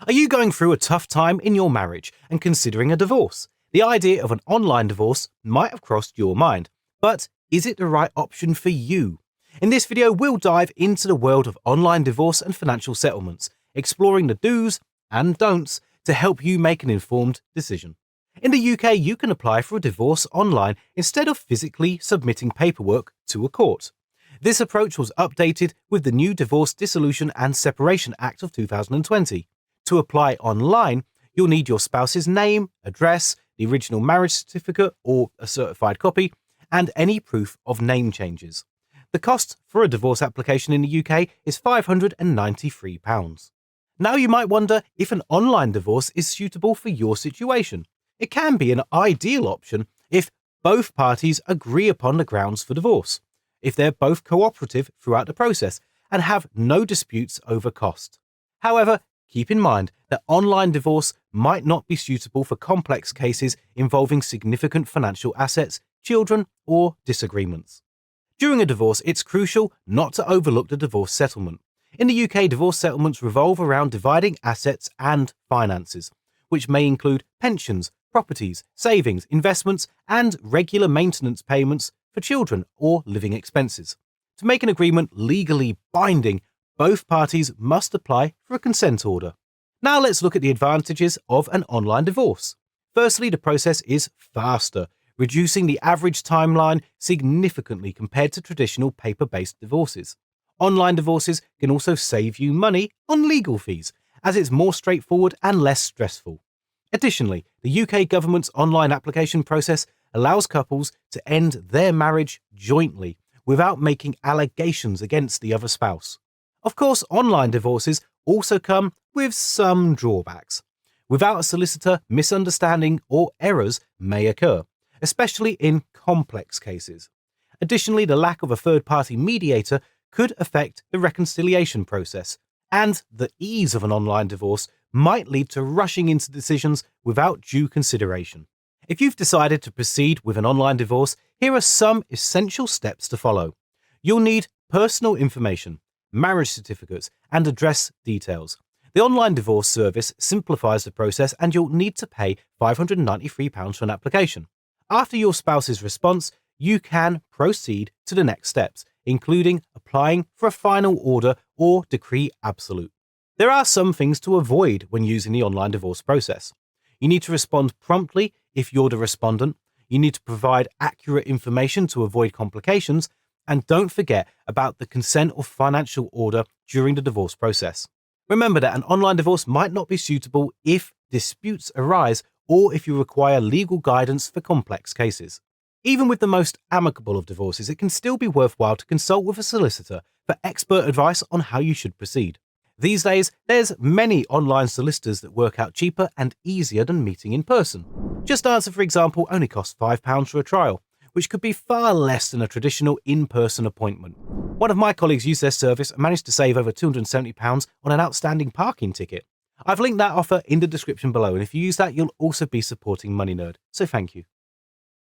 Are you going through a tough time in your marriage and considering a divorce? The idea of an online divorce might have crossed your mind, but is it the right option for you? In this video, we'll dive into the world of online divorce and financial settlements, exploring the do's and don'ts to help you make an informed decision. In the UK, you can apply for a divorce online instead of physically submitting paperwork to a court. This approach was updated with the new Divorce Dissolution and Separation Act of 2020. To apply online, you'll need your spouse's name, address, the original marriage certificate or a certified copy, and any proof of name changes. The cost for a divorce application in the UK is £593. Now you might wonder if an online divorce is suitable for your situation. It can be an ideal option if both parties agree upon the grounds for divorce, if they're both cooperative throughout the process, and have no disputes over cost. However, keep in mind that online divorce might not be suitable for complex cases involving significant financial assets, children, or disagreements. During a divorce, it's crucial not to overlook the divorce settlement. In the UK, divorce settlements revolve around dividing assets and finances, which may include pensions, properties, savings, investments, and regular maintenance payments for children or living expenses. To make an agreement legally binding, both parties must apply for a consent order. Now let's look at the advantages of an online divorce. Firstly, the process is faster, reducing the average timeline significantly compared to traditional paper-based divorces. Online divorces can also save you money on legal fees, as it's more straightforward and less stressful. Additionally, the UK government's online application process allows couples to end their marriage jointly without making allegations against the other spouse. Of course, online divorces also come with some drawbacks. Without a solicitor, misunderstanding or errors may occur, especially in complex cases. Additionally, the lack of a third-party mediator could affect the reconciliation process, and the ease of an online divorce might lead to rushing into decisions without due consideration. If you've decided to proceed with an online divorce, here are some essential steps to follow. You'll need personal information, marriage certificates, and address details. The online divorce service simplifies the process, and you'll need to pay £593 for an application. After your spouse's response, you can proceed to the next steps, including applying for a final order or decree absolute. There are some things to avoid when using the online divorce process. You need to respond promptly if you're the respondent. You need to provide accurate information to avoid complications. And don't forget about the consent or financial order during the divorce process. Remember that an online divorce might not be suitable if disputes arise or if you require legal guidance for complex cases. Even with the most amicable of divorces, it can still be worthwhile to consult with a solicitor for expert advice on how you should proceed. These days, there's many online solicitors that work out cheaper and easier than meeting in person. JustAnswer, for example, only costs £5 for a trial, which could be far less than a traditional in-person appointment. One of my colleagues used their service and managed to save over £270 on an outstanding parking ticket. I've linked that offer in the description below, and if you use that, you'll also be supporting Money Nerd, so thank you.